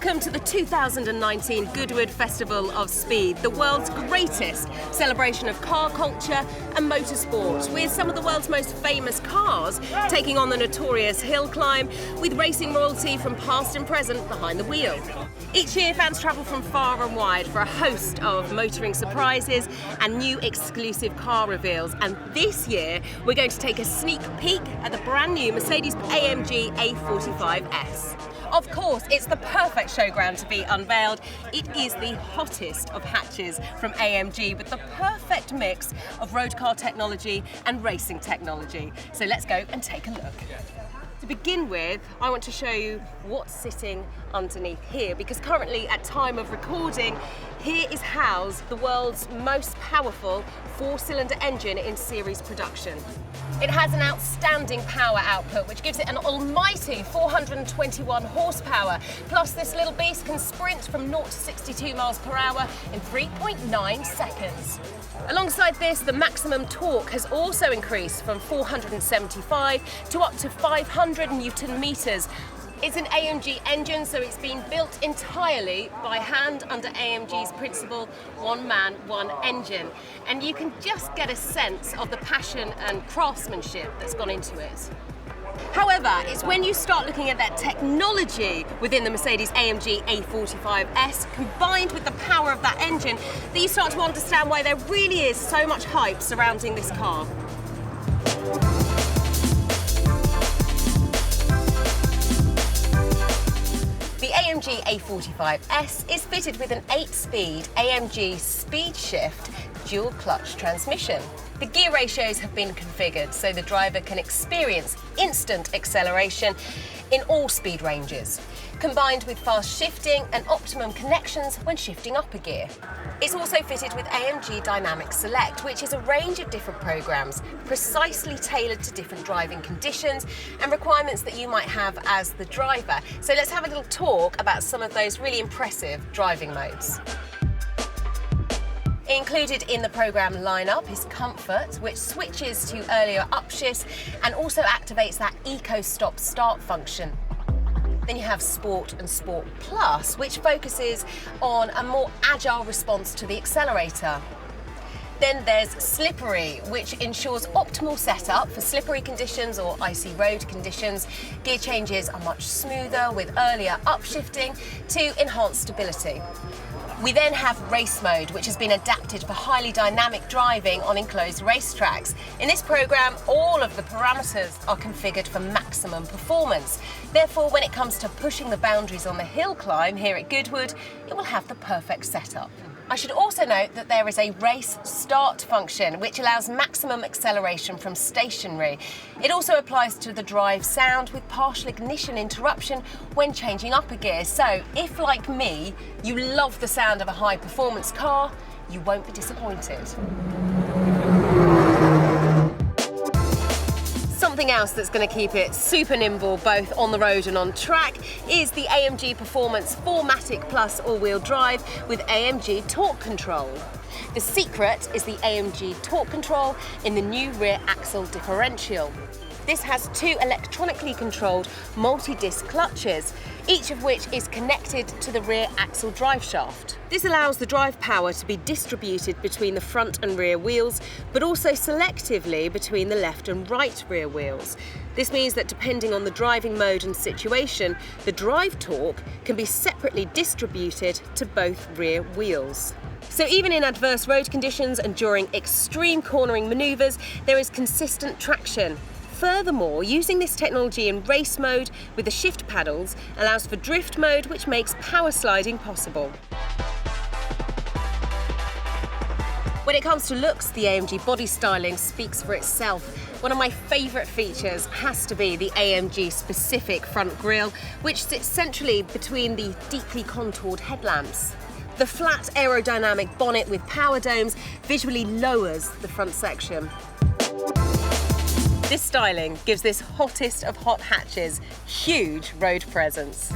Welcome to the 2019 Goodwood Festival of Speed, the world's greatest celebration of car culture and motorsport, with some of the world's most famous cars taking on the notorious hill climb, with racing royalty from past and present behind the wheel. Each year, fans travel from far and wide for a host of motoring surprises and new exclusive car reveals. And this year, we're going to take a sneak peek at the brand new Mercedes AMG A45S. Of course, it's the perfect showground to be unveiled. It is the hottest of hatches from AMG, with the perfect mix of road car technology and racing technology. So let's go and take a look. To begin with, I want to show you what's sitting underneath here, because currently, at time of recording, here is housed the world's most powerful four-cylinder engine in series production. It has an outstanding power output, which gives it an almighty 421 horsepower. Plus, this little beast can sprint from 0 to 62 miles per hour in 3.9 seconds. Alongside this, the maximum torque has also increased from 475 to up to 500 Newton meters. It's an AMG engine, so it's been built entirely by hand under AMG's principle, one man, one engine. And you can just get a sense of the passion and craftsmanship that's gone into it. However, it's when you start looking at that technology within the Mercedes AMG A45S, combined with the power of that engine, that you start to understand why there really is so much hype surrounding this car. The AMG A45S is fitted with an 8-speed AMG Speed Shift dual clutch transmission. The gear ratios have been configured so the driver can experience instant acceleration in all speed ranges, combined with fast shifting and optimum connections when shifting up a gear. It's also fitted with AMG Dynamic Select, which is a range of different programs precisely tailored to different driving conditions and requirements that you might have as the driver. So let's have a little talk about some of those really impressive driving modes. Included in the program lineup is Comfort, which switches to earlier upshifts and also activates that Eco Stop Start function. Then you have Sport and Sport Plus, which focuses on a more agile response to the accelerator. Then there's Slippery, which ensures optimal setup for slippery conditions or icy road conditions. Gear changes are much smoother with earlier upshifting to enhance stability. We then have Race Mode, which has been adapted for highly dynamic driving on enclosed racetracks. In this program, all of the parameters are configured for maximum performance. Therefore, when it comes to pushing the boundaries on the hill climb here at Goodwood, it will have the perfect setup. I should also note that there is a race start function, which allows maximum acceleration from stationary. It also applies to the drive sound with partial ignition interruption when changing up a gear. So if, like me, you love the sound of a high performance car, you won't be disappointed. Something else that's going to keep it super nimble both on the road and on track is the AMG Performance 4MATIC Plus all-wheel drive with AMG torque control. The secret is the AMG torque control in the new rear axle differential. This has two electronically controlled multi-disc clutches, each of which is connected to the rear axle drive shaft. This allows the drive power to be distributed between the front and rear wheels, but also selectively between the left and right rear wheels. This means that depending on the driving mode and situation, the drive torque can be separately distributed to both rear wheels. So even in adverse road conditions and during extreme cornering manoeuvres, there is consistent traction. Furthermore, using this technology in race mode with the shift paddles allows for drift mode, which makes power sliding possible. When it comes to looks, the AMG body styling speaks for itself. One of my favourite features has to be the AMG specific front grille, which sits centrally between the deeply contoured headlamps. The flat aerodynamic bonnet with power domes visually lowers the front section. This styling gives this hottest of hot hatches huge road presence.